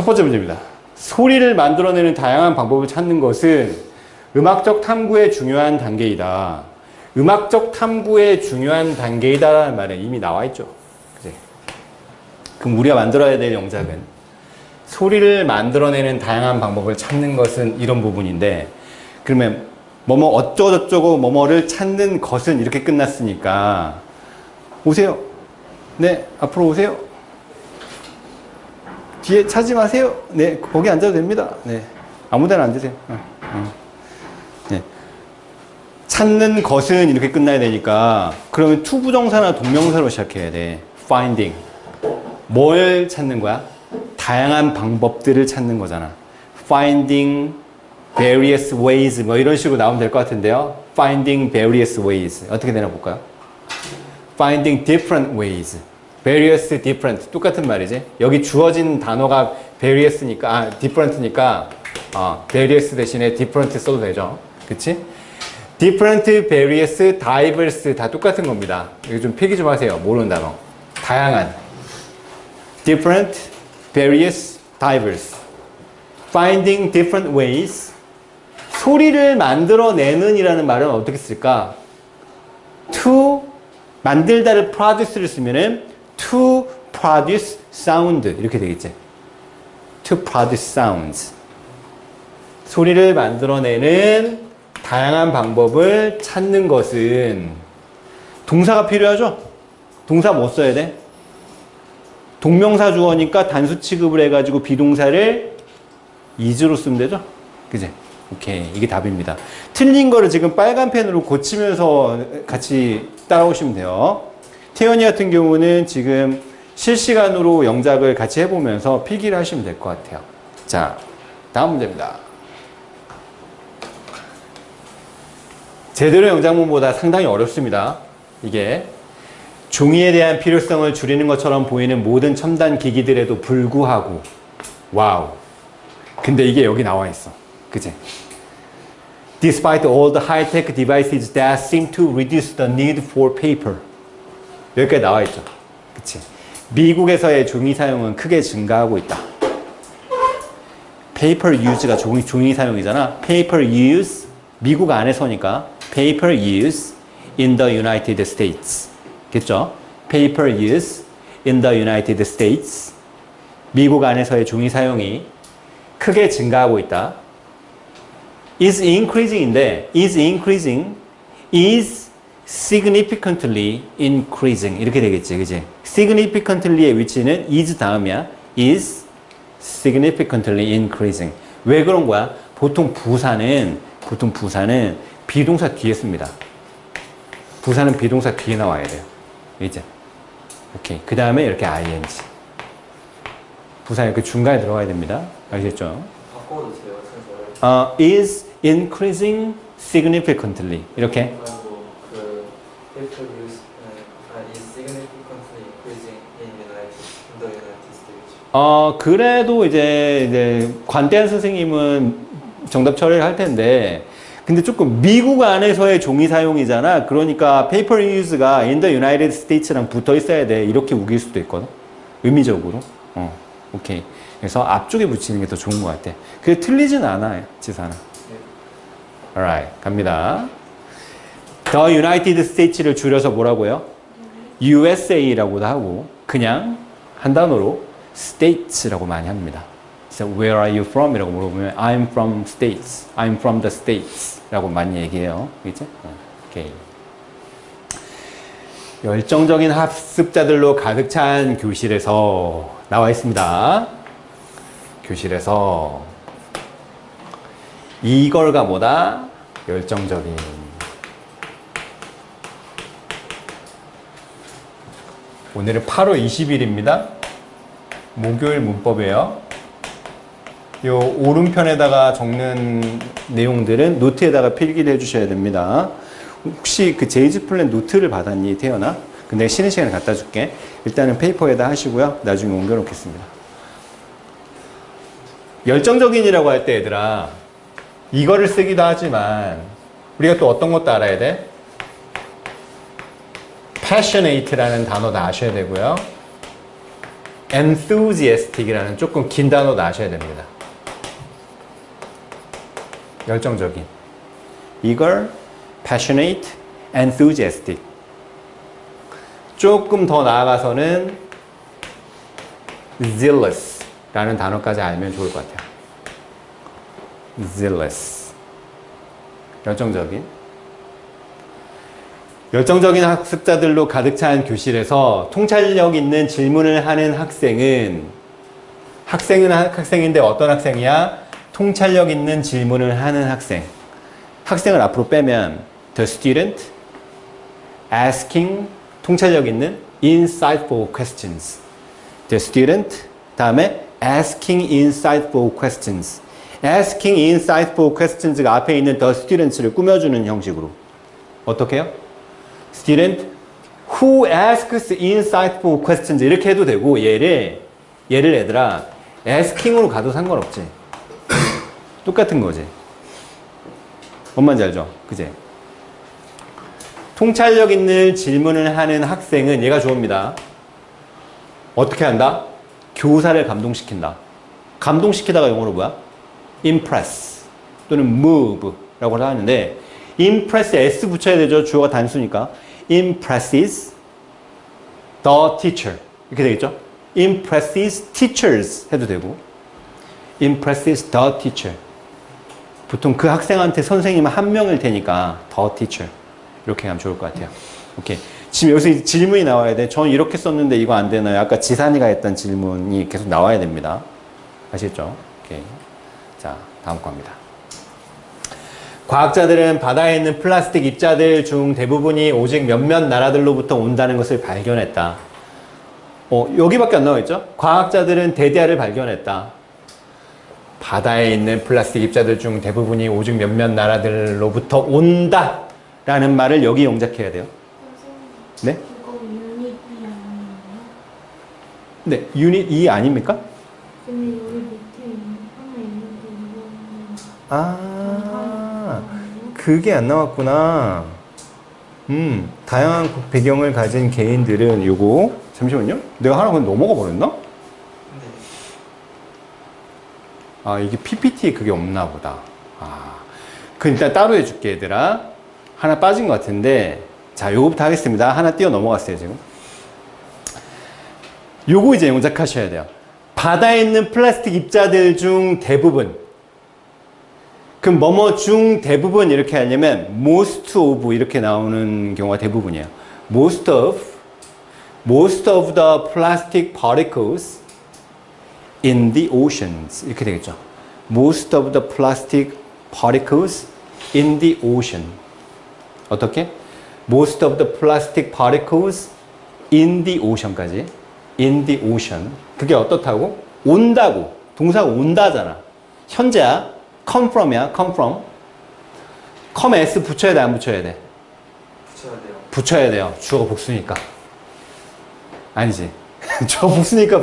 첫 번째 문제입니다. 소리를 만들어내는 다양한 방법을 찾는 것은 음악적 탐구의 중요한 단계이다. 음악적 탐구의 중요한 단계이다라는 말은 이미 나와 있죠. 그치? 그럼 우리가 만들어야 될 영작은 소리를 만들어내는 다양한 방법을 찾는 것은 이런 부분인데, 그러면 뭐뭐 어쩌고저쩌고 뭐뭐를 찾는 것은 이렇게 끝났으니까 오세요. 네, 앞으로 오세요. 뒤에 찾지 마세요. 네, 거기 앉아도 됩니다. 네, 아무데나 앉으세요. 네. 찾는 것은 이렇게 끝나야 되니까 그러면 투부정사나 동명사로 시작해야 돼. finding. 뭘 찾는 거야? 다양한 방법들을 찾는 거잖아. finding various ways 뭐 이런 식으로 나오면 될 것 같은데요. finding various ways 어떻게 되나 볼까요? finding different ways. various, different 똑같은 말이지. 여기 주어진 단어가 various니까 different니까 various 대신에 different 써도 되죠. 그치? different, various, diverse 다 똑같은 겁니다. 이거 좀 필기 좀 하세요. 모르는 단어. 다양한. different, various, diverse. finding different ways. 소리를 만들어내는 이라는 말은 어떻게 쓸까? to 만들다를 produce를 쓰면은 to produce sound 이렇게 되겠지. to produce sounds. 소리를 만들어내는 다양한 방법을 찾는 것은 동사가 필요하죠? 동사 뭐 써야 돼? 동명사 주어니까 단수 취급을 해가지고 비동사를 is로 쓰면 되죠? 그지? 오케이. 이게 답입니다. 틀린 거를 지금 빨간 펜으로 고치면서 같이 따라오시면 돼요. 태연이 같은 경우는 지금 실시간으로 영작을 같이 해보면서 필기를 하시면 될 것 같아요. 자, 다음 문제입니다. 제대로 영작문보다 상당히 어렵습니다. 이게 종이에 대한 필요성을 줄이는 것처럼 보이는 모든 첨단 기기들에도 불구하고 와우. 근데 이게 여기 나와 있어. 그치? Despite all the high-tech devices that seem to reduce the need for paper. 여기까지 나와 있죠. 그치? 미국에서의 종이 사용은 크게 증가하고 있다. paper use가 종이 사용이잖아. paper use, 미국 안에서니까 paper use in the United States. 겠죠? paper use in the United States. 미국 안에서의 종이 사용이 크게 증가하고 있다. is increasing인데 is increasing, is significantly increasing 이렇게 되겠지, 그지? significantly의 위치는 is 다음이야. is significantly increasing. 왜 그런 거야? 보통 부사는 비동사 뒤에 씁니다. 부사는 비동사 뒤에 나와야 돼요. 이제 오케이. 그 다음에 이렇게 ing. 부사 이렇게 중간에 들어가야 됩니다. 아시겠죠? 바꿔도 돼요, 순서를. is increasing significantly 이렇게. 그 paper use is significantly increasing in the United States. 그래도 이제 관대한 선생님은 정답 처리를 할 텐데, 근데 조금 미국 안에서의 종이 사용이잖아. 그러니까 paper use가 in the United States랑 붙어 있어야 돼. 이렇게 우길 수도 있거든. 의미적으로. 오케이. 그래서 앞쪽에 붙이는 게 더 좋은 것 같아. 그게 틀리진 않아요, 지사는. Alright, 갑니다. The United States를 줄여서 뭐라고요? USA라고도 하고, 그냥 한 단어로 States라고 많이 합니다. 그래서 Where are you from? 이라고 물어보면 I'm from States, I'm from the States 라고 많이 얘기해요. 그치? 오케이. 열정적인 학습자들로 가득 찬 교실에서 나와 있습니다. 교실에서 이걸가 뭐다? 열정적인. 오늘은 8월 20일입니다. 목요일 문법이에요. 요 오른편에다가 적는 내용들은 노트에다가 필기를 해주셔야 됩니다. 혹시 그 제이즈 플랜 노트를 받았니, 태연아? 근데 쉬는 시간에 갖다 줄게. 일단은 페이퍼에다 하시고요. 나중에 옮겨놓겠습니다. 열정적인이라고 할 때 얘들아, 이거를 쓰기도 하지만 우리가 또 어떤 것도 알아야 돼? passionate라는 단어도 아셔야 되고요. enthusiastic이라는 조금 긴 단어 나셔야 됩니다. 열정적인. eager, passionate, enthusiastic. 조금 더 나아가서는 zealous 라는 단어까지 알면 좋을 것 같아요. zealous. 열정적인. 열정적인 학습자들로 가득 찬 교실에서 통찰력 있는 질문을 하는 학생은 학생인데 어떤 학생이야? 통찰력 있는 질문을 하는 학생. 학생을 앞으로 빼면 the student asking 통찰력 있는 insightful questions. The student 다음에 asking insightful questions. asking insightful questions가 앞에 있는 the students를 꾸며주는 형식으로. 어떻게 해요? student who asks insightful questions 이렇게 해도 되고 얘를 얘들아 asking으로 가도 상관없지. 똑같은 거지. 뭔 말인지 알죠? 그지? 통찰력 있는 질문을 하는 학생은 얘가 좋습니다. 어떻게 한다? 교사를 감동시킨다. 감동시키다가 영어로 뭐야? impress 또는 move 라고 하는데 impress s 붙여야 되죠. 주어가 단수니까 impresses the teacher 이렇게 되겠죠. impresses teachers 해도 되고 impresses the teacher 보통 그 학생한테 선생님은 한 명일 테니까 the teacher 이렇게 하면 좋을 것 같아요. 오케이. 지금 여기서 질문이 나와야 돼. 저는 이렇게 썼는데 이거 안 되나요? 아까 지산이가 했던 질문이 계속 나와야 됩니다. 아시겠죠? 오케이. 자, 다음 겁니다. 과학자들은 바다에 있는 플라스틱 입자들 중 대부분이 오직 몇몇 나라들로부터 온다는 것을 발견했다. 여기밖에 안 나와 있죠? 과학자들은 대대야를 발견했다. 바다에 있는 플라스틱 입자들 중 대부분이 오직 몇몇 나라들로부터 온다. 라는 말을 여기 영작해야 돼요. 네? 그거 유닛 2 아니에요? 네, 유닛 2 아닙니까? 근데 여기 밑에 하나 있는데 이거는 아, 그게 안 나왔구나. 다양한 배경을 가진 개인들은 요거 잠시만요. 내가 하나 그냥 넘어가 버렸나? 네. 아, 이게 PPT에 그게 없나 보다. 아, 그 일단 따로 해줄게 얘들아. 하나 빠진 것 같은데 자, 요거부터 하겠습니다. 하나 뛰어 넘어갔어요 지금. 요거 이제 영작하셔야 돼요. 바다에 있는 플라스틱 입자들 중 대부분. 그럼 뭐뭐 중 대부분 이렇게 하려면 most of 이렇게 나오는 경우가 대부분이에요. most of the plastic particles in the oceans 이렇게 되겠죠. most of the plastic particles in the ocean. 어떻게? most of the plastic particles in the ocean까지. in the ocean. 그게 어떻다고? 온다고. 동사가 온다잖아. 현재야. come from이야. come from. come s 붙여야 돼, 안 붙여야 돼? 붙여야 돼요. 붙여야 돼요. 주어가 복수니까. 아니지. 주어 복수니까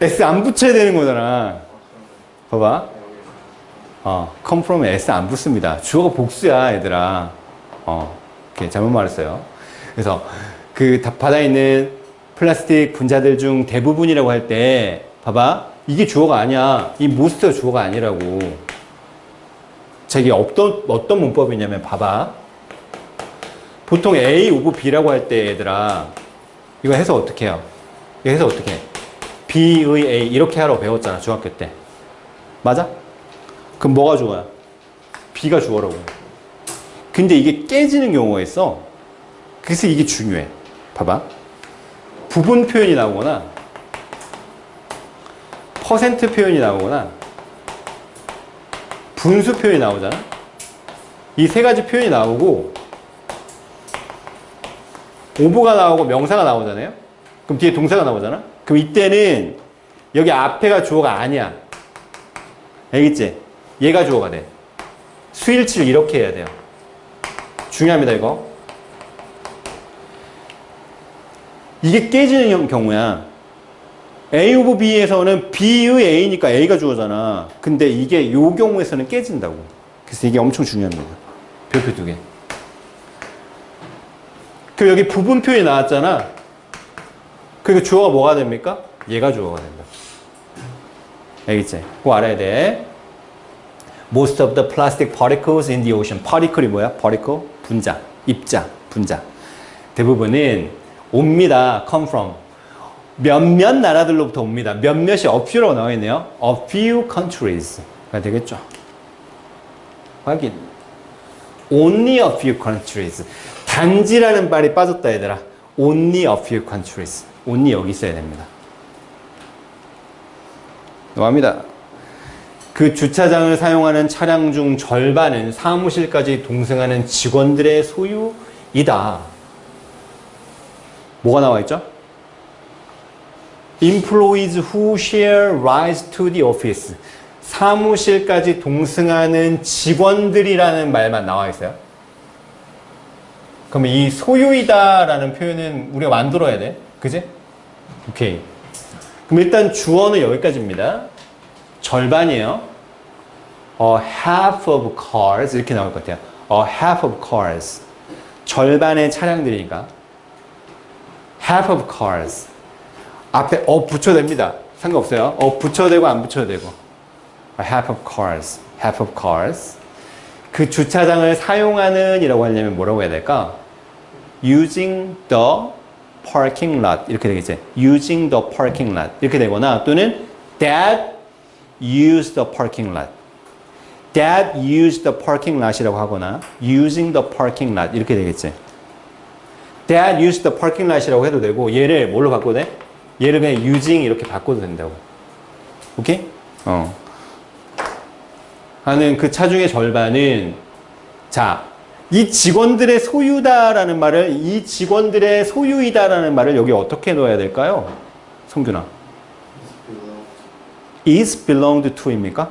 s 안 붙여야 되는 거잖아. 봐봐. come from에 s 안 붙습니다. 주어가 복수야, 얘들아. 오케이, 잘못 말했어요. 그래서 그 바다에 있는 플라스틱 분자들 중 대부분이라고 할 때, 봐봐. 이게 주어가 아니야. 이 most가 주어가 아니라고. 자, 이게 어떤 문법이냐면, 봐봐. 보통 A over B라고 할 때, 얘들아. 이거 해서 어떻게 해요? 이거 해서 어떻게 해? B의 A. 이렇게 하라고 배웠잖아, 중학교 때. 맞아? 그럼 뭐가 주어야? B가 주어라고. 근데 이게 깨지는 경우가 있어. 그래서 이게 중요해. 봐봐. 부분 표현이 나오거나, 퍼센트 표현이 나오거나, 분수 표현이 나오잖아. 이 세 가지 표현이 나오고, 오브가 나오고 명사가 나오잖아요. 그럼 뒤에 동사가 나오잖아. 그럼 이때는 여기 앞에가 주어가 아니야. 알겠지? 얘가 주어가 돼. 수일치를 이렇게 해야 돼요. 중요합니다, 이거. 이게 깨지는 경우야. A 오브 B에서는 B의 A니까 A가 주어잖아. 근데 이게 요 경우에서는 깨진다고. 그래서 이게 엄청 중요합니다. 별표 2개. 그럼 여기 부분 표현이 나왔잖아. 그리고 주어가 뭐가 됩니까? 얘가 주어가 된다. 알겠지? 그거 알아야 돼. Most of the plastic particles in the ocean. particle이 뭐야? particle? 분자, 입자, 분자. 대부분은 옵니다. come from. 몇몇 나라들로부터 옵니다. 몇몇이 a few라고 나와 있네요. a few countries.가 되겠죠. 확인. Only a few countries. 단지라는 말이 빠졌다 얘들아. Only a few countries. Only 여기 있어야 됩니다. 넘어갑니다. 그 주차장을 사용하는 차량 중 절반은 사무실까지 동승하는 직원들의 소유이다. 뭐가 나와 있죠? Employees who share rides to the office. 사무실까지 동승하는 직원들이라는 말만 나와 있어요. 그럼 이 소유이다라는 표현은 우리가 만들어야 돼. 그지? 오케이. 그럼 일단 주어는 여기까지입니다. 절반이에요. A half of cars 이렇게 나올 것 같아요. A half of cars. 절반의 차량들이니까. half of cars. 앞에 붙여도 됩니다. 상관없어요. 붙여도 되고 안 붙여도 되고. A half of cars. half of cars. 그 주차장을 사용하는 이라고 하려면 뭐라고 해야 될까? using the parking lot 이렇게 되겠지. using the parking lot 이렇게 되거나 또는 that use the parking lot. that use the parking lot이라고 하거나 using the parking lot 이렇게 되겠지. that use the parking lot이라고 해도 되고 얘를 뭘로 바꿔도 돼? 얘를 그냥 using 이렇게 바꿔도 된다고. 오케이? 하는 그 차 중의 절반은 자, 이 직원들의 소유다라는 말을 이 직원들의 소유이다라는 말을 여기 어떻게 넣어야 될까요? 성균아. is belonged to입니까?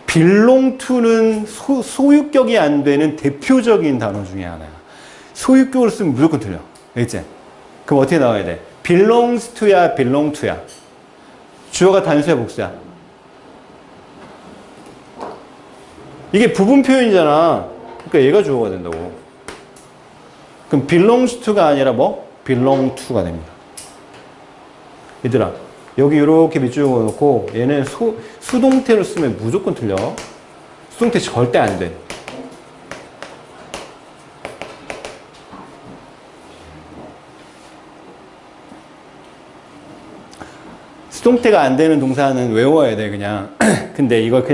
belong to는 소유격이 안 되는 대표적인 단어 중에 하나야. 소유격으로 쓰면 무조건 틀려. 알겠지? 그럼 어떻게 나와야 돼? belongs to야, belong to야? 주어가 단수야, 복수야? 이게 부분 표현이잖아. 그러니까 얘가 주어가 된다고. 그럼 belongs to가 아니라 뭐? belong to가 됩니다. 얘들아, 여기 이렇게 밑줄 그어놓고 얘는 수동태로 쓰면 무조건 틀려. 수동태 절대 안 돼. 수동태가 안 되는 동사는 외워야 돼, 그냥. 근데 이걸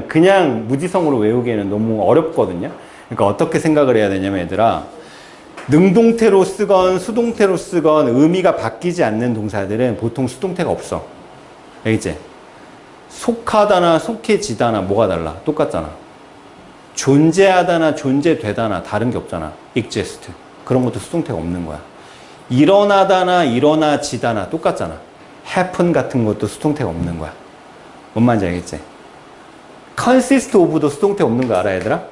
그냥 무지성으로 외우기에는 너무 어렵거든요. 그러니까 어떻게 생각을 해야 되냐면, 얘들아. 능동태로 쓰건 수동태로 쓰건 의미가 바뀌지 않는 동사들은 보통 수동태가 없어. 알겠지? 속하다나 속해지다나 뭐가 달라? 똑같잖아. 존재하다나 존재되다나 다른 게 없잖아. exist. 그런 것도 수동태가 없는 거야. 일어나다나 일어나지다나 똑같잖아. happen 같은 것도 수동태가 없는 거야. 뭔 말인지 알겠지? consist of도 수동태 없는 거 알아, 얘들아?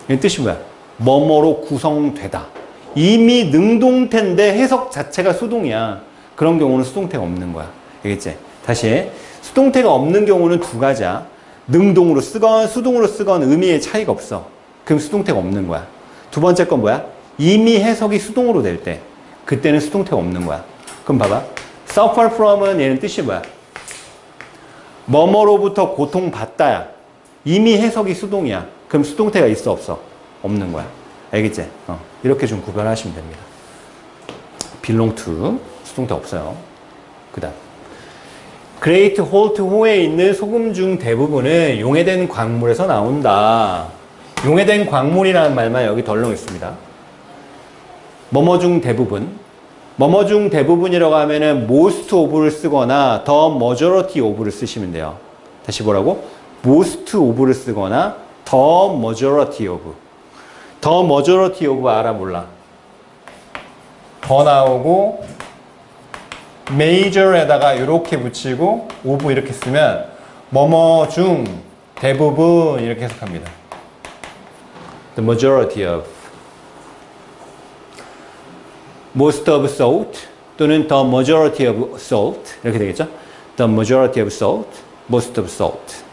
이 뜻이 뭐야? 뭐뭐로 구성되다. 이미 능동태인데 해석 자체가 수동이야. 그런 경우는 수동태가 없는 거야. 알겠지? 다시. 수동태가 없는 경우는 두 가지야. 능동으로 쓰건 수동으로 쓰건 의미의 차이가 없어. 그럼 수동태가 없는 거야. 두 번째 건 뭐야? 이미 해석이 수동으로 될 때. 그때는 수동태가 없는 거야. 그럼 봐봐. suffer from은 얘는 뜻이 뭐야? 뭐뭐로부터 고통받다야. 이미 해석이 수동이야. 그럼 수동태가 있어 없어? 없는 거야. 알겠지? 이렇게 좀 구별하시면 됩니다. belong to 수동태 없어요. 그 다음 Great Holt 호에 있는 소금 중 대부분은 용해된 광물에서 나온다. 용해된 광물이라는 말만 여기 덜렁 있습니다. 뭐뭐 중 대부분. 뭐뭐 중 대부분이라고 하면은 most of를 쓰거나 the majority of를 쓰시면 돼요. 다시 뭐라고? most of를 쓰거나 the majority of. the majority of 알아 몰라? 더 나오고 major에다가 이렇게 붙이고 of 이렇게 쓰면 뭐뭐 중 대부분 이렇게 해석합니다. the majority of. most of salt 또는 the majority of salt 이렇게 되겠죠? the majority of salt, most of salt.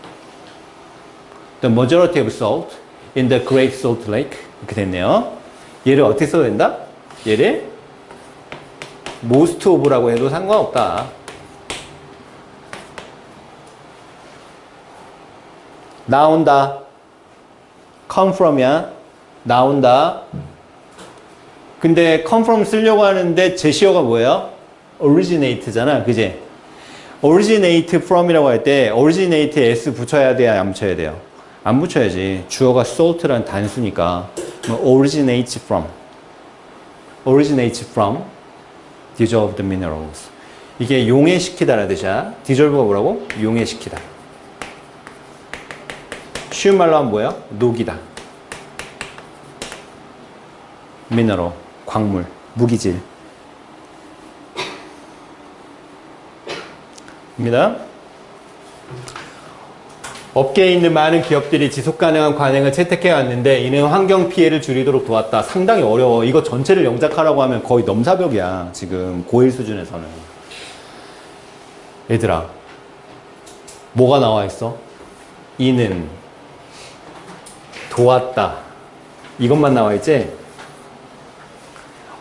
the majority of salt in the Great Salt Lake 이렇게 됐네요. 얘를 어떻게 써야 된다? 얘를 most of라고 해도 상관없다. 나온다. come from이야. 나온다. 근데 come from 쓰려고 하는데 제시어가 뭐예요? originate잖아. 그지? originate from이라고 할 때 originate에 s 붙여야 돼요? 안 붙여야 돼요? 안 붙여야지. 주어가 salt라는 단수니까. originates from. originates from dissolve the minerals. 이게 용해시키다라는 뜻이야. dissolve가 뭐라고? 용해시키다. 쉬운 말로 하면 뭐예요? 녹이다. 미네랄, 광물, 무기질. 입니다. 업계에 있는 많은 기업들이 지속 가능한 관행을 채택해 왔는데 이는 환경 피해를 줄이도록 도왔다. 상당히 어려워. 이거 전체를 영작하라고 하면 거의 넘사벽이야. 지금 고1 수준에서는. 얘들아, 뭐가 나와 있어? 이는 도왔다. 이것만 나와 있지?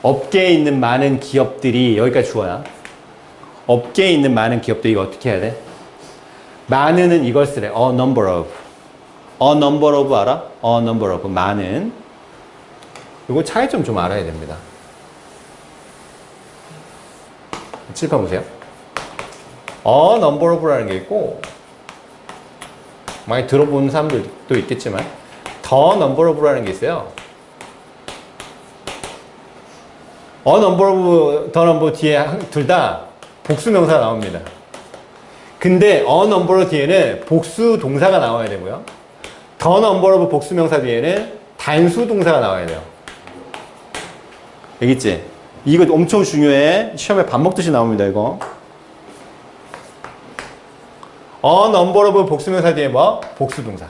업계에 있는 많은 기업들이, 여기까지 주어야. 업계에 있는 많은 기업들이 이거 어떻게 해야 돼? 많은은 이걸 쓰래. A number of. A number of 알아? A number of. 많은. 이거 차이점 좀 알아야 됩니다. 칠판 보세요. A number of라는 게 있고, 많이 들어본 사람들도 있겠지만, The number of라는 게 있어요. A number of, the number 뒤에 둘 다 복수명사가 나옵니다. 근데 a number 뒤에는 복수 동사가 나와야 되고요. the number of 복수명사 뒤에는 단수 동사가 나와야 돼요. 알겠지? 이거 엄청 중요해. 시험에 밥 먹듯이 나옵니다, 이거. a number of 복수명사 뒤에 뭐? 복수 동사.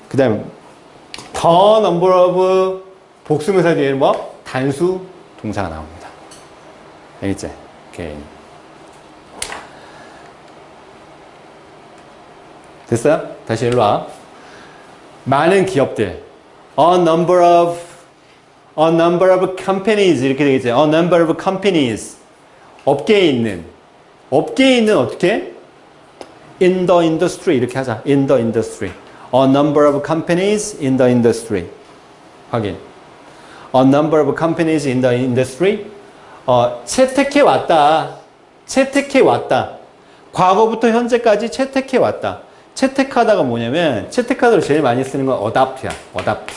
그 다음에 the number of 복수명사 뒤에는 뭐? 단수 동사가 나옵니다. 알겠지? 오케이. 됐어요? 다시 일로 와. 많은 기업들. A number of companies. 이렇게 되겠죠. A number of companies. 업계에 있는 어떻게? In the industry. 이렇게 하자. In the industry. A number of companies in the industry. 확인. A number of companies in the industry. 채택해 왔다. 채택해 왔다. 과거부터 현재까지 채택해 왔다. 채택하다가 뭐냐면 채택하다로 제일 많이 쓰는 건 adopt야. adopt.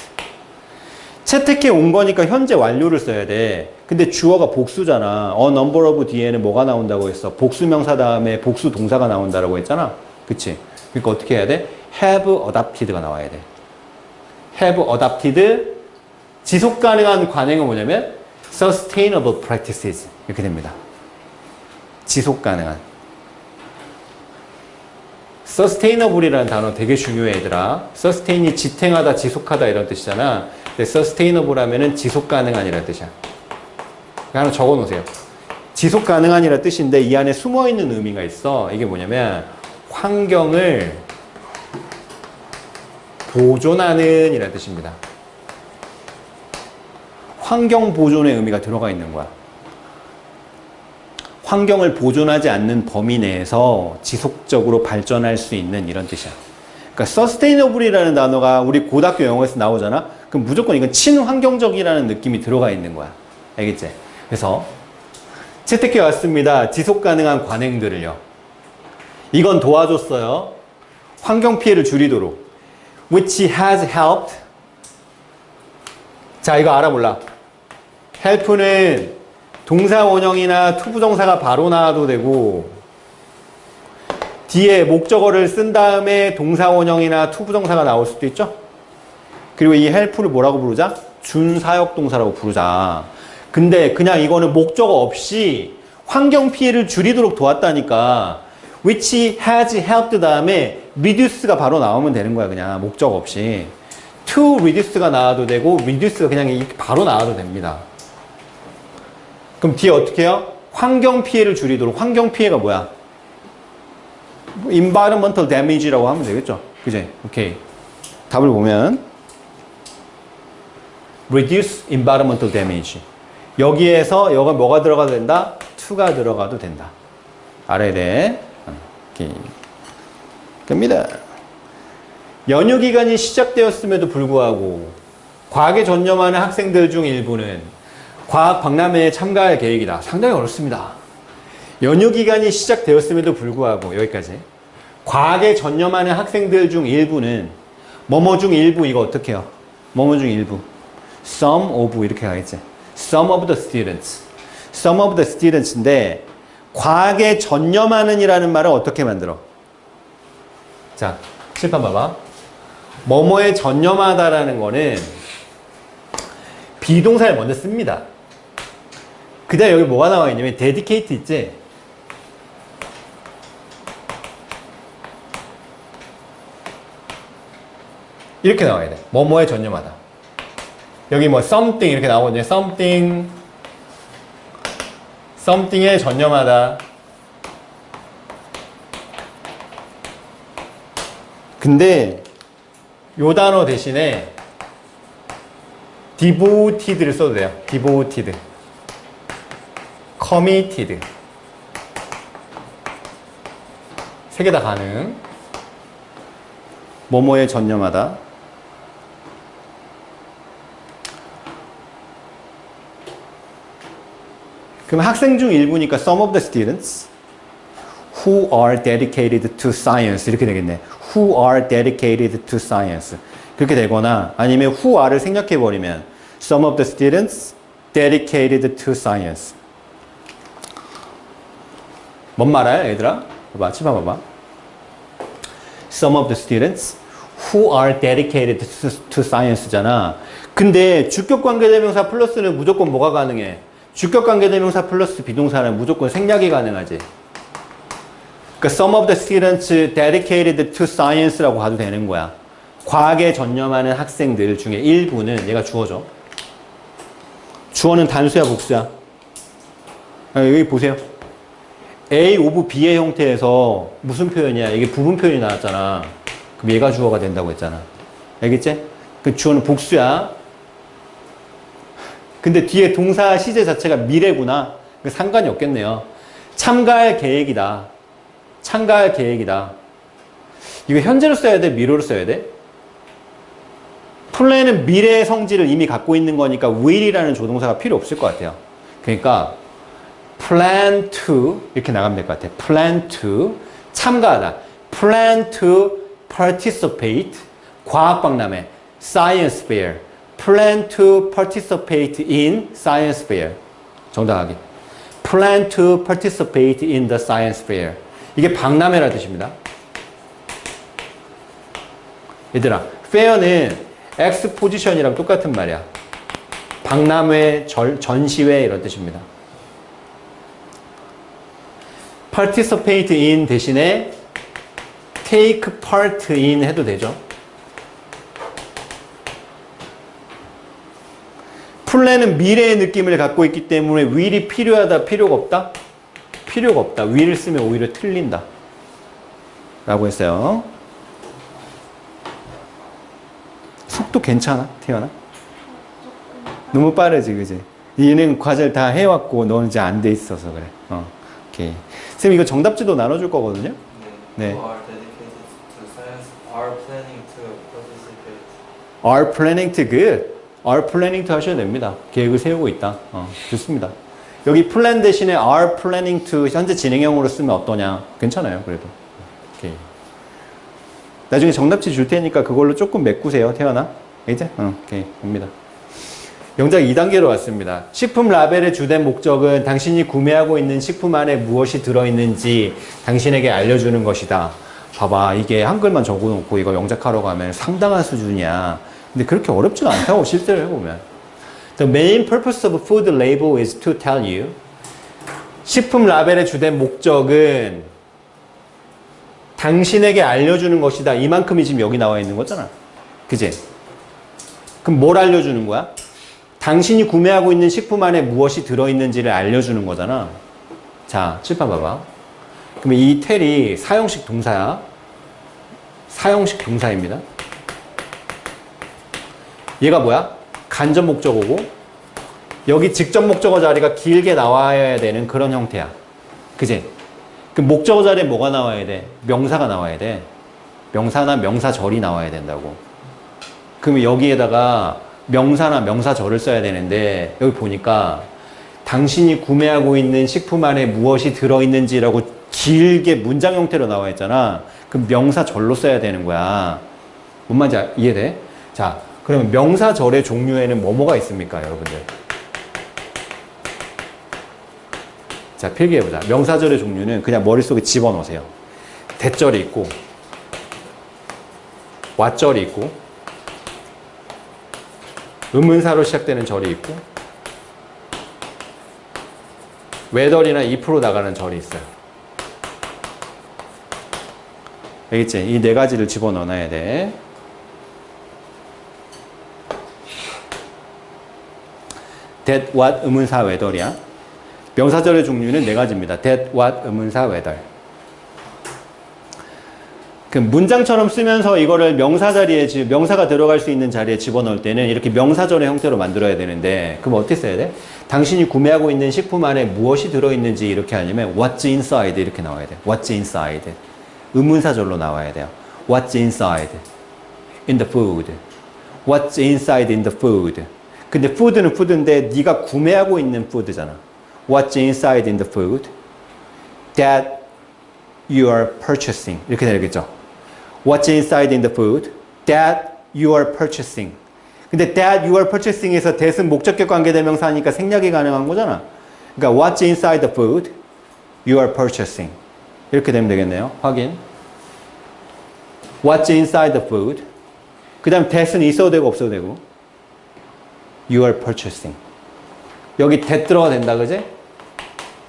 채택해 온 거니까 현재 완료를 써야 돼. 근데 주어가 복수잖아. A number of 뒤에는 뭐가 나온다고 했어? 복수명사 다음에 복수 동사가 나온다고 했잖아. 그치? 그러니까 어떻게 해야 돼? have adopted가 나와야 돼. have adopted. 지속 가능한 관행은 뭐냐면 sustainable practices. 이렇게 됩니다. 지속 가능한. sustainable이라는 단어 되게 중요해, 얘들아. sustain이 지탱하다, 지속하다 이런 뜻이잖아. 근데 sustainable 하면은 지속 가능한이라는 뜻이야. 하나 적어 놓으세요. 지속 가능한이라는 뜻인데 이 안에 숨어 있는 의미가 있어. 이게 뭐냐면 환경을 보존하는 이라는 뜻입니다. 환경 보존의 의미가 들어가 있는 거야. 환경을 보존하지 않는 범위 내에서 지속적으로 발전할 수 있는 이런 뜻이야. 그러니까 sustainable이라는 단어가 우리 고등학교 영어에서 나오잖아. 그럼 무조건 이건 친환경적이라는 느낌이 들어가 있는 거야. 알겠지? 그래서 채택해 왔습니다. 지속 가능한 관행들을요. 이건 도와줬어요. 환경 피해를 줄이도록. Which has helped. 자, 이거 알아 몰라? help는 동사 원형이나 투부정사가 바로 나와도 되고 뒤에 목적어를 쓴 다음에 동사 원형이나 투부정사가 나올 수도 있죠. 그리고 이 help를 뭐라고 부르자? 준사역 동사라고 부르자. 근데 그냥 이거는 목적어 없이 환경 피해를 줄이도록 도왔다니까 which has helped 다음에 reduce가 바로 나오면 되는 거야. 그냥 목적어 없이. to reduce가 나와도 되고 reduce가 그냥 이렇게 바로 나와도 됩니다. 그럼 뒤에 어떻게 해요? 환경 피해를 줄이도록. 환경 피해가 뭐야? environmental damage라고 하면 되겠죠? 그지? 오케이. 답을 보면 reduce environmental damage. 여기에서 여가 뭐가 들어가도 된다? to가 들어가도 된다. 알아야 돼. 오케이. 갑니다. 연휴 기간이 시작되었음에도 불구하고 과학에 전념하는 학생들 중 일부는 과학 박람회에 참가할 계획이다. 상당히 어렵습니다. 연휴 기간이 시작되었음에도 불구하고 여기까지 과학에 전념하는 학생들 중 일부는 뭐뭐 중 일부 이거 어떻게 해요? 뭐뭐 중 일부 some of 이렇게 가겠지. some of the students some of the students인데 과학에 전념하는 이라는 말을 어떻게 만들어? 자, 칠판 봐봐. 뭐뭐에 전념하다라는 거는 비동사를 먼저 씁니다. 그 다음에 여기 뭐가 나와 있냐면 dedicate 있지? 이렇게 나와야 돼. 뭐뭐에 전념하다. 여기 뭐 something 이렇게 나오거든요. something에 전념하다. 근데 요 단어 대신에 devoted를 써도 돼요. devoted, committed 세 개 다 가능. 뭐뭐에 전념하다. 그럼 학생 중 일부니까 some of the students who are dedicated to science 이렇게 되겠네. who are dedicated to science 그렇게 되거나 아니면 who are를 생략해버리면 some of the students dedicated to science 뭔 말이야 얘들아? 봐봐 칠판 봐봐. some of the students who are dedicated to science잖아. 근데 주격관계대명사 플러스는 무조건 뭐가 가능해? 주격관계대명사 플러스 비동사는 무조건 생략이 가능하지. 그러니까 some of the students dedicated to science라고 가도 되는 거야. 과학에 전념하는 학생들 중에 일부는 얘가 주어져. 주어는 단수야 복수야? 여기 보세요. A of B의 형태에서 무슨 표현이야? 이게 부분 표현이 나왔잖아. 그럼 얘가 주어가 된다고 했잖아. 알겠지? 그 주어는 복수야. 근데 뒤에 동사 시제 자체가 미래구나. 상관이 없겠네요. 참가할 계획이다. 참가할 계획이다. 이거 현재로 써야 돼? 미래로 써야 돼? 플랜은 미래의 성질을 이미 갖고 있는 거니까 will이라는 조동사가 필요 없을 것 같아요. 그러니까 plan to 이렇게 나가면 될 것 같아요. plan to 참가하다. plan to participate 과학박람회 science fair plan to participate in science fair 정답하기. plan to participate in the science fair 이게 박람회라는 뜻입니다. 얘들아 fair는 exposition이랑 똑같은 말이야. 박람회, 전시회 이런 뜻입니다. participate in 대신에 take part in 해도 되죠. 플랜은 미래의 느낌을 갖고 있기 때문에 will이 필요하다, 필요가 없다? 필요가 없다. will을 쓰면 오히려 틀린다. 라고 했어요. 속도 괜찮아, 태연아? 너무 빠르지, 그지? 얘는 과제를 다 해왔고 너는 이제 안 돼 있어서 그래. 오케이. 쌤 이거 정답지도 나눠줄 거거든요. 네. Who are dedicated to science are planning to participate. are planning to good. are planning to 하셔야 됩니다. 계획을 세우고 있다. 좋습니다. 여기 plan 대신에 are planning to 현재 진행형으로 쓰면 어떠냐? 괜찮아요, 그래도. 오케이. 나중에 정답지 줄 테니까 그걸로 조금 메꾸세요, 태연아. 이제? 오케이. 봅니다. 영작 2단계로 왔습니다. 식품 라벨의 주된 목적은 당신이 구매하고 있는 식품 안에 무엇이 들어있는지 당신에게 알려주는 것이다. 봐봐, 이게 한글만 적어놓고 이거 영작하러 가면 상당한 수준이야. 근데 그렇게 어렵지가 않다고 실제로 해보면. The main purpose of food label is to tell you. 식품 라벨의 주된 목적은 당신에게 알려주는 것이다. 이만큼이 지금 여기 나와 있는 거잖아. 그지? 그럼 뭘 알려주는 거야? 당신이 구매하고 있는 식품 안에 무엇이 들어있는지를 알려주는 거잖아. 자, 칠판 봐봐. 그러면 이 텔이 사용식 동사야. 사용식 동사입니다. 얘가 뭐야? 간접 목적어고 여기 직접 목적어 자리가 길게 나와야 되는 그런 형태야. 그지? 그 목적어 자리에 뭐가 나와야 돼? 명사가 나와야 돼. 명사나 명사절이 나와야 된다고. 그러면 여기에다가 명사나 명사절을 써야 되는데 여기 보니까 당신이 구매하고 있는 식품 안에 무엇이 들어있는지라고 길게 문장 형태로 나와 있잖아. 그럼 명사절로 써야 되는 거야. 뭔 말인지 이해돼? 자, 그러면 명사절의 종류에는 뭐가 있습니까, 여러분들? 자, 필기해보자. 명사절의 종류는 그냥 머릿속에 집어넣으세요. 대절이 있고, 왓절이 있고, 의문사로 시작되는 절이 있고, whether이나 if로 나가는 절이 있어요. 알겠지? 이 네 가지를 집어넣어야 돼. that, what, 의문사, whether이야. 명사절의 종류는 네 가지입니다. that, what, 의문사, whether. 그 문장처럼 쓰면서 이거를 명사 자리에, 명사가 들어갈 수 있는 자리에 집어넣을 때는 이렇게 명사절의 형태로 만들어야 되는데, 그럼 어떻게 써야 돼? 당신이 구매하고 있는 식품 안에 무엇이 들어있는지 이렇게 하려면 what's inside 이렇게 나와야 돼. what's inside. 의문사절로 나와야 돼요. what's inside in the food. what's inside in the food. 근데 food는 food인데 네가 구매하고 있는 food잖아. what's inside in the food that you are purchasing. 이렇게 되겠죠. what's inside in the food that you are purchasing. 근데 that you are purchasing에서 that은 목적격 관계대명사니까 생략이 가능한 거잖아. 그러니까 what's inside the food you are purchasing. 이렇게 되면 되겠네요. 확인. what's inside the food. 그 다음 that은 있어도 되고 없어도 되고. you are purchasing. 여기 that 들어가 된다, 그지?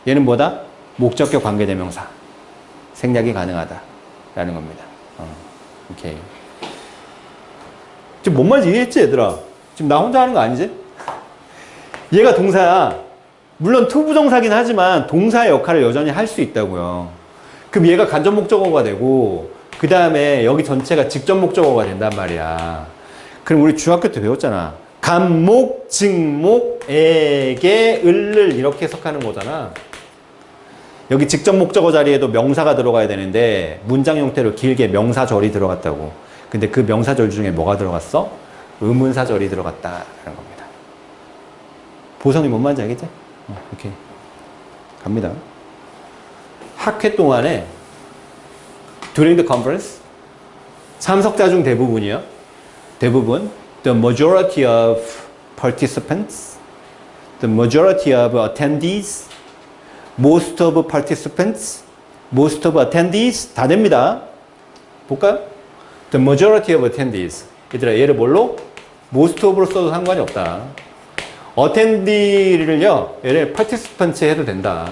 얘는 뭐다? 목적격 관계대명사. 생략이 가능하다. 라는 겁니다. 오케이. 지금 뭔 말인지 이해했지, 얘들아? 지금 나 혼자 하는 거 아니지? 얘가 동사야. 물론 투부정사긴 하지만 동사의 역할을 여전히 할 수 있다고요. 그럼 얘가 간접 목적어가 되고 그 다음에 여기 전체가 직접 목적어가 된단 말이야. 그럼 우리 중학교 때 배웠잖아. 간목, 직목, 에게, 을을 이렇게 해석하는 거잖아. 여기 직접 목적어 자리에도 명사가 들어가야 되는데 문장 형태로 길게 명사절이 들어갔다고. 근데 그 명사절 중에 뭐가 들어갔어? 의문사절이 들어갔다라는 겁니다. 보성이 뭔 말인지 알겠지? 오케이. 갑니다. 학회 동안에 during the conference 참석자 중 대부분이요. 대부분 the majority of participants, the majority of attendees, most of participants, most of attendees 다 됩니다. 볼까요? The majority of attendees. 얘들아 얘를 뭘로? most of로 써도 상관이 없다. attendee를요 얘를 participants 해도 된다.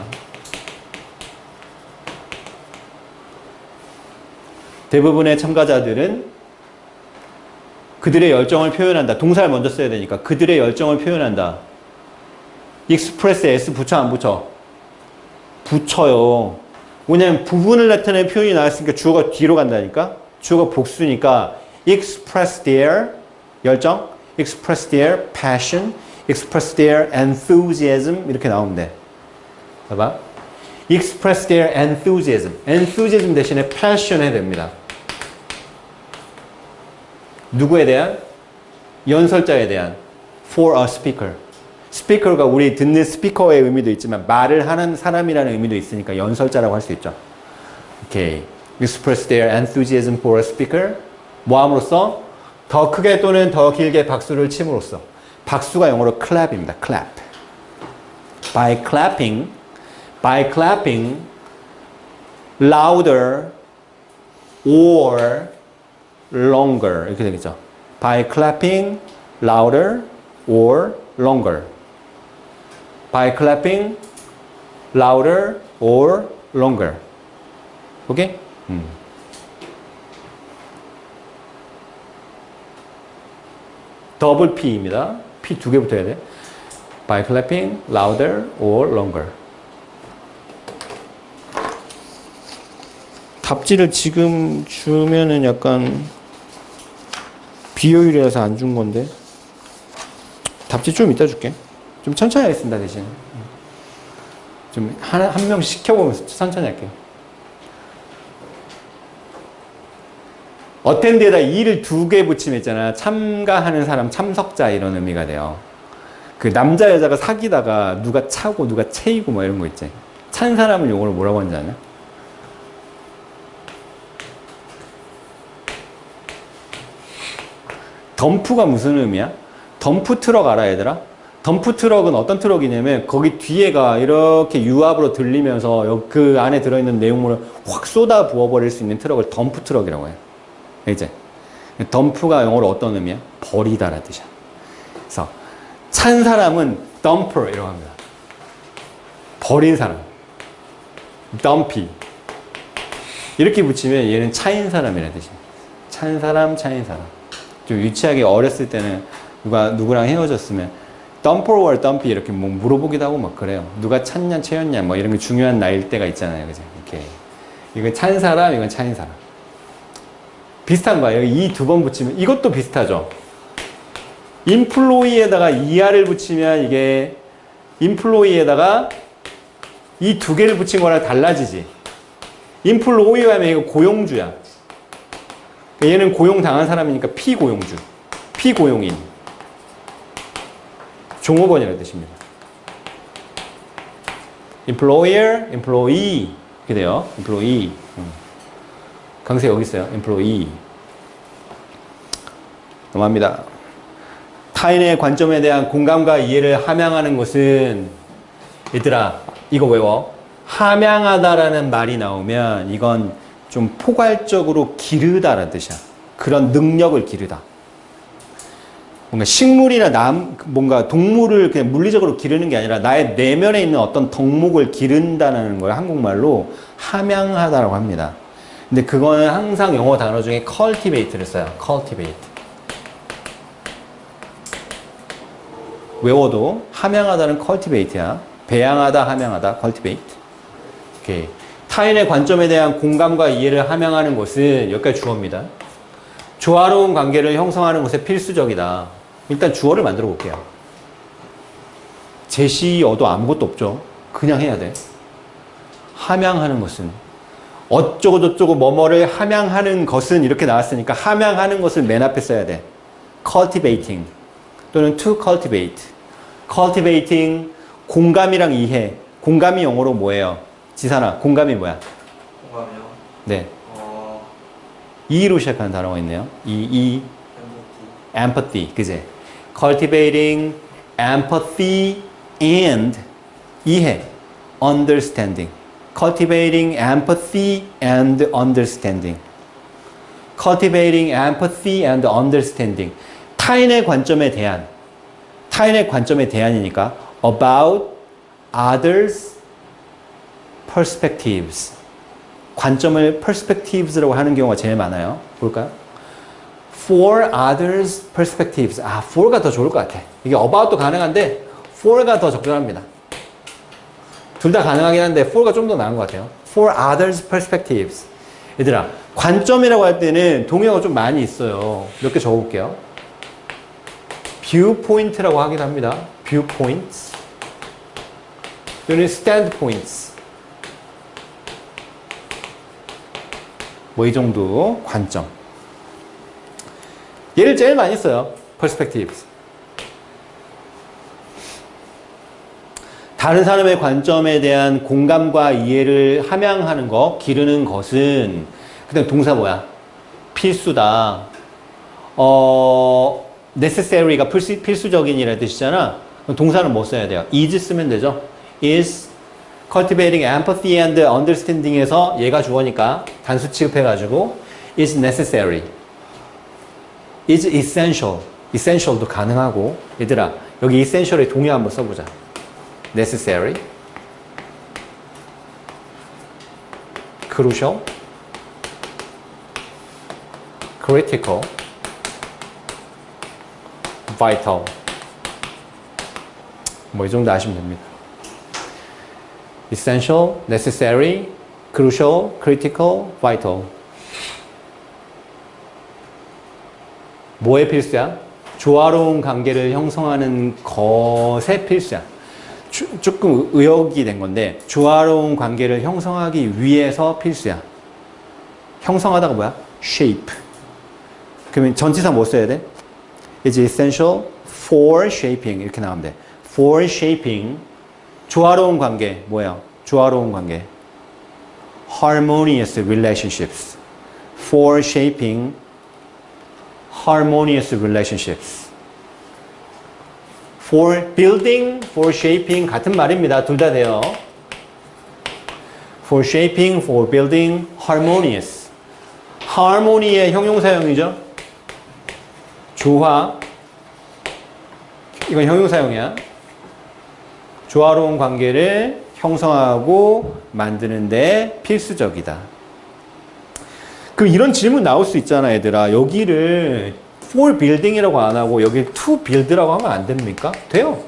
대부분의 참가자들은 그들의 열정을 표현한다. 동사를 먼저 써야 되니까 그들의 열정을 표현한다. express에 s 붙여 안 붙여? 붙여요. 왜냐면 부분을 나타내는 표현이 나왔으니까 주어가 뒤로 간다니까. 주어가 복수니까 express their 열정, express their passion, express their enthusiasm 이렇게 나오면 돼. 봐봐. express their enthusiasm. enthusiasm 대신에 passion 해야 됩니다. 누구에 대한? 연설자에 대한. for a speaker. 스피커가 우리 듣는 스피커의 의미도 있지만 말을 하는 사람이라는 의미도 있으니까 연설자라고 할 수 있죠. 오케이. express their enthusiasm for a speaker. 뭐 함으로써? 더 크게 또는 더 길게 박수를 침으로써. 박수가 영어로 clap입니다. clap. By clapping louder or longer 이렇게 되겠죠. By clapping louder or longer. By clapping louder or longer. 오케이? 더블 P입니다. P 두 개 붙어야 돼. By clapping louder or longer. 답지를 지금 주면은 약간 비효율이라서 안 준 건데 답지 좀 이따 줄게. 좀 천천히 하겠습니다, 대신. 좀 한 명씩 시켜보면서 천천히 할게요. 어텐드에다 이를 2개 붙이면 있잖아. 참가하는 사람, 참석자 이런 의미가 돼요. 그 남자 여자가 사귀다가 누가 차고 누가 채이고 뭐 이런 거 있지. 찬 사람을 용어로 뭐라고 하는지 아냐? 덤프가 무슨 의미야? 덤프 트럭 알아, 얘들아? 덤프 트럭은 어떤 트럭이냐면 거기 뒤에가 이렇게 유압으로 들리면서 그 안에 들어있는 내용물을 확 쏟아 부어버릴 수 있는 트럭을 덤프 트럭이라고 해요. 이제 덤프가 영어로 어떤 의미야? 버리다라는 뜻이야. 그래서 찬 사람은 dumper이라고 합니다. 버린 사람. dumpy. 이렇게 붙이면 얘는 차인 사람이라는 뜻이야. 찬 사람, 차인 사람. 좀 유치하게 어렸을 때는 누구랑 헤어졌으면 dumper or dumpy 이렇게 뭐 물어보기도 하고 막 그래요. 누가 찼냐, 채였냐 뭐 이런 게 중요한 나이일 때가 있잖아요. 그죠? 이렇게. 이건 찬 사람, 이건 차인 사람. 비슷한 거예요. 이 2번 붙이면 이것도 비슷하죠. employee에다가 er를 붙이면 이게 employee에다가 이 2개를 붙인 거랑 달라지지. employee 하면 이거 고용주야. 얘는 고용당한 사람이니까 피고용주, 피고용인. 종업원이라는 뜻입니다. employer, employee 이렇게 돼요. employee. 강세 여기 있어요. employee. 넘어갑니다. 타인의 관점에 대한 공감과 이해를 함양하는 것은 얘들아 이거 외워. 함양하다라는 말이 나오면 이건 좀 포괄적으로 기르다라는 뜻이야. 그런 능력을 기르다. 뭔가 식물이나 뭔가 동물을 그냥 물리적으로 기르는 게 아니라 나의 내면에 있는 어떤 덕목을 기른다는 걸 한국말로 함양하다라고 합니다. 근데 그거는 항상 영어 단어 중에 cultivate를 써요. cultivate. 외워도 함양하다는 cultivate야. 배양하다, 함양하다, cultivate. 오케이. 타인의 관점에 대한 공감과 이해를 함양하는 것은 여기까지 주어입니다. 조화로운 관계를 형성하는 것에 필수적이다. 일단 주어를 만들어 볼게요. 제시어도 아무것도 없죠. 그냥 해야 돼. 함양하는 것은 어쩌고 저쩌고 뭐뭐를 함양하는 것은 이렇게 나왔으니까 함양하는 것을 맨 앞에 써야 돼. cultivating 또는 to cultivate. cultivating 공감이랑 이해. 공감이 영어로 뭐예요? 지산아, 공감이 뭐야? 공감이요? 네. E로 시작하는 단어가 있네요. empathy, 그제? cultivating empathy and 이해, understanding. cultivating empathy and understanding. cultivating empathy and understanding. 타인의 관점에 대한이니까 about others perspectives. 관점을 perspectives라고 하는 경우가 제일 많아요. 볼까요? For others perspectives. for가 더 좋을 것 같아. 이게 about도 가능한데 for가 더 적절합니다. 둘 다 가능하긴 한데 for가 좀 더 나은 것 같아요. For others perspectives. 얘들아, 관점이라고 할 때는 동의어가 좀 많이 있어요. 몇 개 적어볼게요. viewpoint라고 하기도 합니다. viewpoints 또는 standpoints. 뭐 이 정도 관점. 얘를 제일 많이 써요. perspectives. 다른 사람의 관점에 대한 공감과 이해를 함양하는 것, 기르는 것은 그다음 동사 뭐야? 필수다. necessary가 필수적인이라는 뜻이잖아. 그럼 동사는 뭐 써야 돼요? is 쓰면 되죠. is cultivating empathy and understanding에서 얘가 주어니까 단수 취급해가지고 is necessary, is essential, essential도 가능하고. 얘들아 여기 essential의 동의 한번 써보자. necessary, crucial, critical, vital. 뭐 이 정도 아시면 됩니다. essential, necessary, crucial, critical, vital. 뭐의 필수야? 조화로운 관계를 형성하는 것의 필수야. 조금 의역이 된 건데 조화로운 관계를 형성하기 위해서 필수야. 형성하다가 뭐야? shape. 그러면 전치사 뭐 써야 돼? It's essential for shaping 이렇게 나오면 돼. For shaping 조화로운 관계 뭐예요? 조화로운 관계 harmonious relationships. For shaping harmonious relationships. For building, for shaping 같은 말입니다. 둘 다 돼요. For shaping, for building, harmonious. harmony의 형용사형이죠. 조화. 이건 형용사형이야. 조화로운 관계를 형성하고 만드는데 필수적이다. 그럼 이런 질문 나올 수 있잖아, 얘들아. 여기를 for building이라고 안 하고 여기 to build라고 하면 안 됩니까? 돼요.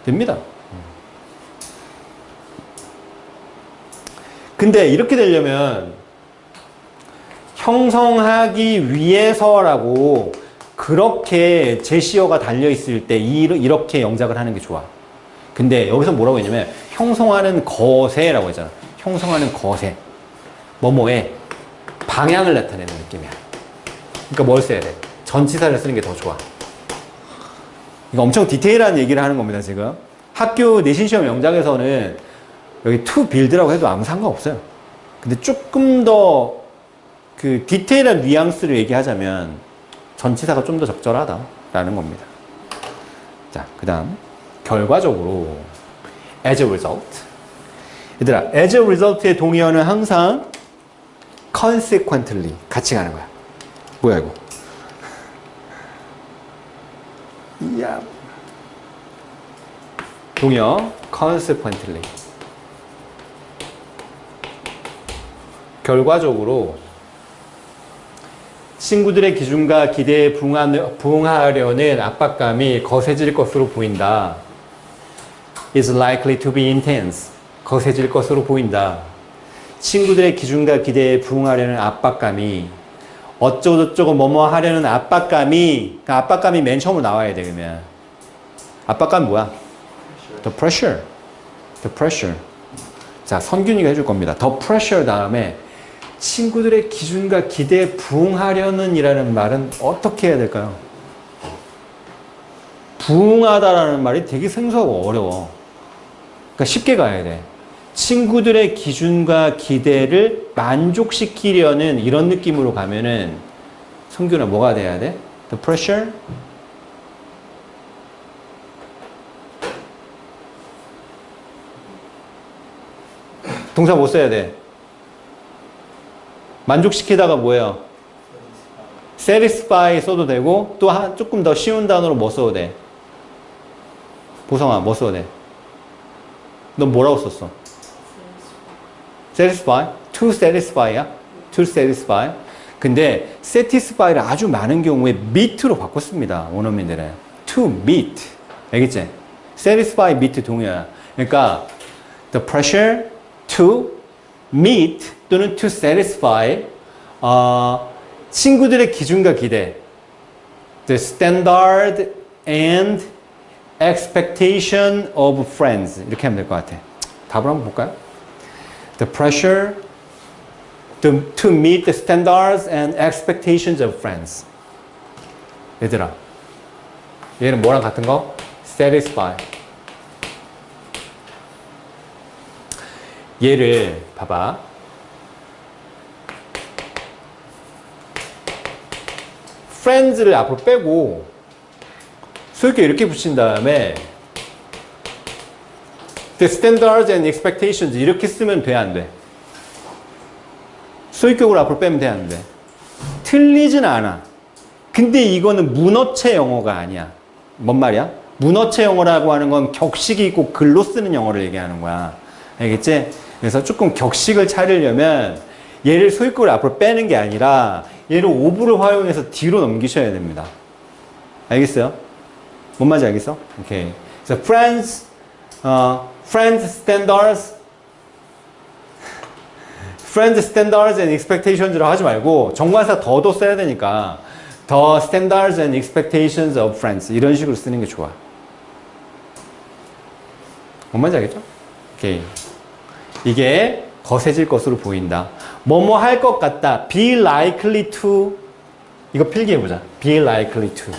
됩니다. 근데 이렇게 되려면 형성하기 위해서라고 그렇게 제시어가 달려있을 때 이렇게 영작을 하는 게 좋아. 근데 여기서 뭐라고 했냐면 형성하는 것에라고 했잖아. 형성하는 것에 뭐뭐에 방향을 나타내는 느낌이야. 그러니까 뭘 써야 돼? 전치사를 쓰는 게 더 좋아. 이거 엄청 디테일한 얘기를 하는 겁니다, 지금. 학교 내신시험 영작에서는 여기 to build라고 해도 아무 상관없어요. 근데 조금 더 그 디테일한 뉘앙스를 얘기하자면 전치사가 좀 더 적절하다라는 겁니다. 자, 그 다음 결과적으로 as a result. 얘들아, as a result의 동의어는 항상 consequently 같이 가는 거야. 뭐야 이거? 야. 동의어 consequently. 결과적으로 친구들의 기준과 기대에 부응하려는 압박감이 거세질 것으로 보인다. is likely to be intense. 거세질 것으로 보인다. 친구들의 기준과 기대에 부응하려는 압박감이 어쩌고저쩌고 뭐뭐 하려는 압박감이 그러니까 압박감이 맨 처음으로 나와야 돼. 그러면 압박감 뭐야? The pressure. The pressure. 자, 선균이가 해줄 겁니다. The pressure 다음에 친구들의 기준과 기대에 부응하려는 이라는 말은 어떻게 해야 될까요? 부응하다라는 말이 되게 생소하고 어려워. 그러니까 쉽게 가야 돼. 친구들의 기준과 기대를 만족시키려는 이런 느낌으로 가면은 성균아 뭐가 돼야 돼? The pressure. 동사 뭐 써야 돼? 만족시키다가 뭐예요? satisfy 써도 되고 또 조금 더 쉬운 단어로 뭐 써도 돼? 보성아 뭐 써도 돼? 넌 뭐라고 썼어? satisfy? to satisfy야? to satisfy. 근데 satisfy를 아주 많은 경우에 meet로 바꿨습니다. 원어민들은. to meet. 알겠지? satisfy, meet 동의어야. 그러니까 the pressure to meet 또는 to satisfy 친구들의 기준과 기대 the standard and expectation of friends 이렇게 하면 될 것 같아. 답을 한번 볼까요? The pressure to meet the standards and expectations of friends. 얘들아 얘는 뭐랑 같은 거? satisfy. 얘를 봐봐. friends를 앞으로 빼고 소유격 이렇게 붙인 다음에 the standards and expectations 이렇게 쓰면 돼, 안 돼? 소유격을 앞으로 빼면 돼, 안 돼? 틀리진 않아. 근데 이거는 문어체 영어가 아니야. 뭔 말이야? 문어체 영어라고 하는 건 격식이 있고 글로 쓰는 영어를 얘기하는 거야. 알겠지? 그래서 조금 격식을 차리려면 얘를 소유격을 앞으로 빼는 게 아니라 얘를 오브를 활용해서 뒤로 넘기셔야 됩니다. 알겠어요? 뭔 말인지 알겠어? 오케이. 그래서 friends standards and expectations라고 하지 말고 정관사 더도 써야 되니까 The standards and expectations of friends. 이런 식으로 쓰는 게 좋아. 뭔 말인지 알겠죠? 오케이. 이게 거세질 것으로 보인다. 뭐뭐 할 것 같다. Be likely to. 이거 필기해보자. Be likely to.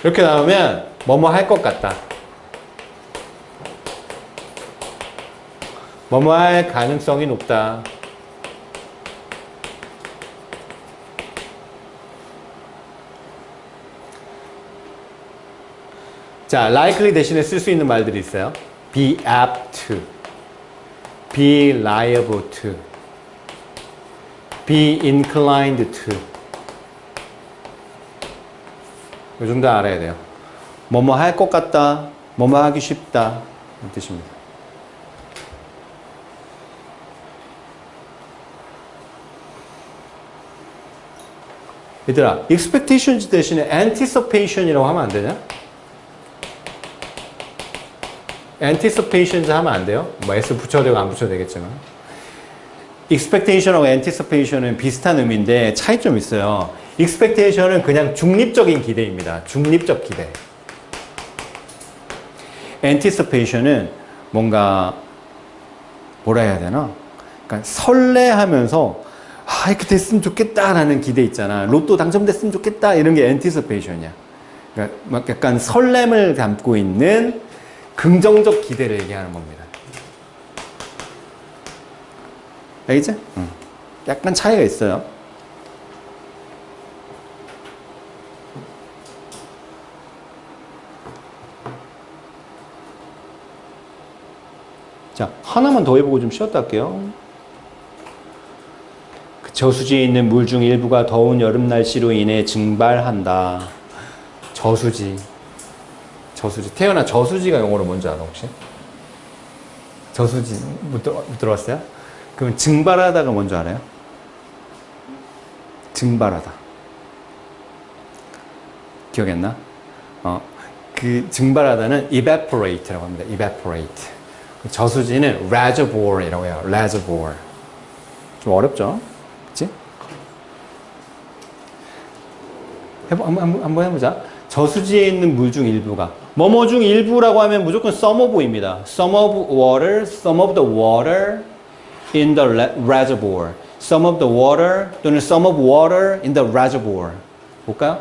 이렇게 나오면 뭐뭐 할 것 같다. 뭐뭐 할 가능성이 높다. 자, likely 대신에 쓸 수 있는 말들이 있어요. Be apt to, be liable to, be inclined to. 이 정도 알아야 돼요. 뭐뭐 할 것 같다, 뭐뭐 하기 쉽다. 이 뜻입니다. 얘들아, expectations 대신에 anticipation이라고 하면 안 되냐? anticipations 하면 안 돼요? 뭐 S 붙여도 되고 안 붙여도 되겠지만. expectation하고 anticipation은 비슷한 의미인데 차이점이 있어요. expectation은 그냥 중립적인 기대입니다. 중립적 기대. anticipation은 뭔가 뭐라 해야 되나? 그러니까 설레하면서 아, 이렇게 됐으면 좋겠다라는 기대 있잖아. 로또 당첨됐으면 좋겠다 이런 게 anticipation이야. 그러니까 막 약간 설렘을 담고 있는 긍정적 기대를 얘기하는 겁니다. 알겠지? 약간 차이가 있어요. 자, 하나만 더 해보고 좀 쉬었다 할게요. 그 저수지에 있는 물 중 일부가 더운 여름 날씨로 인해 증발한다. 저수지. 태연아, 저수지가 영어로 뭔지 알아, 혹시? 저수지, 못 들어봤어요? 그럼 증발하다가 뭔지 알아요? 증발하다. 기억이 안 나? 그 증발하다는 evaporate라고 합니다. evaporate. 저수지는 reservoir이라고 해요. reservoir. 좀 어렵죠? 그치? 한번 해보자. 저수지에 있는 물 중 일부가. 뭐뭐 중 일부라고 하면 무조건 some of입니다. some of water, some of the water in the reservoir. some of the water 또는 some of water in the reservoir. 볼까요?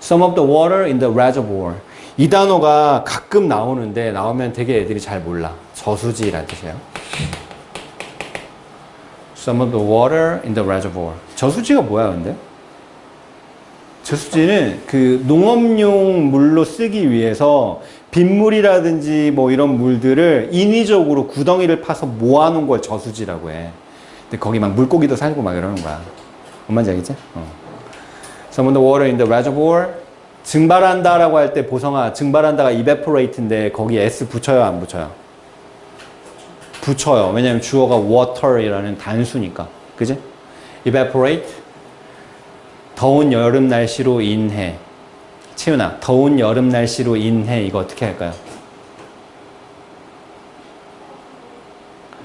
some of the water in the reservoir. 이 단어가 가끔 나오는데 나오면 되게 애들이 잘 몰라. 저수지라는 뜻이에요. some of the water in the reservoir. 저수지가 뭐야 근데? 저수지는 그 농업용 물로 쓰기 위해서 빗물이라든지 뭐 이런 물들을 인위적으로 구덩이를 파서 모아놓은 걸 저수지라고 해. 근데 거기 막 물고기도 살고 막 이러는 거야. 뭔 말인지 알겠지? Some of the water in the reservoir. 증발한다라고 할 때 보성아, 증발한다가 evaporate인데 거기에 S 붙여요, 안 붙여요? 붙여요. 왜냐면 주어가 water이라는 단수니까. 그지? evaporate. 더운 여름 날씨로 인해. 채윤아, 더운 여름 날씨로 인해 이거 어떻게 할까요?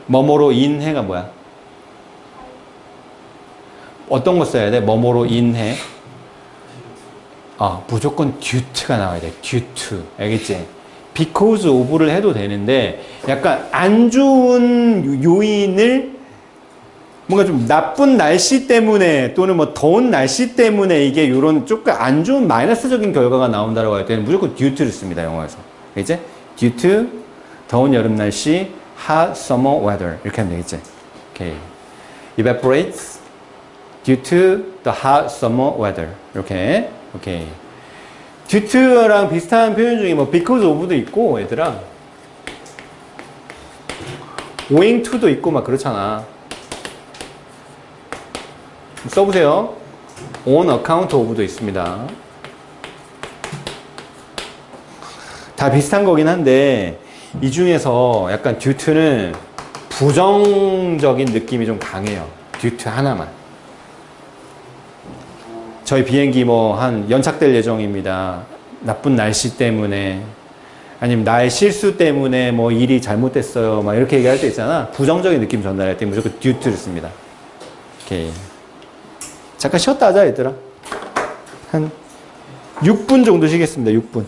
뭐뭐로 인해가 뭐야? 어떤 거 써야 돼? 뭐뭐로 인해. 무조건 due가 나와야 돼. due to. 알겠지? because of를 해도 되는데 약간 안 좋은 요인을 뭔가 좀 나쁜 날씨 때문에 또는 뭐 더운 날씨 때문에 이게 이런 조금 안 좋은 마이너스적인 결과가 나온다고 할 때는 무조건 due to를 씁니다. 영어에서. 알겠지? due to 더운 여름 날씨 hot summer weather 이렇게 하면 되겠지? 오케이. evaporates due to the hot summer weather 이렇게. 오케이. due to랑 비슷한 표현 중에 뭐 because of도 있고 얘들아 owing to도 있고 막 그렇잖아. 써보세요. on account of도 있습니다. 다 비슷한 거긴 한데 이 중에서 약간 due to는 부정적인 느낌이 좀 강해요. due to 하나만. 저희 비행기 뭐 한 연착될 예정입니다. 나쁜 날씨 때문에 아니면 나의 실수 때문에 뭐 일이 잘못됐어요. 막 이렇게 얘기할 때 있잖아. 부정적인 느낌 전달할 때 무조건 due를 씁니다. 오케이. 잠깐 쉬었다 하자, 얘들아. 한 6분 정도 쉬겠습니다. 6분.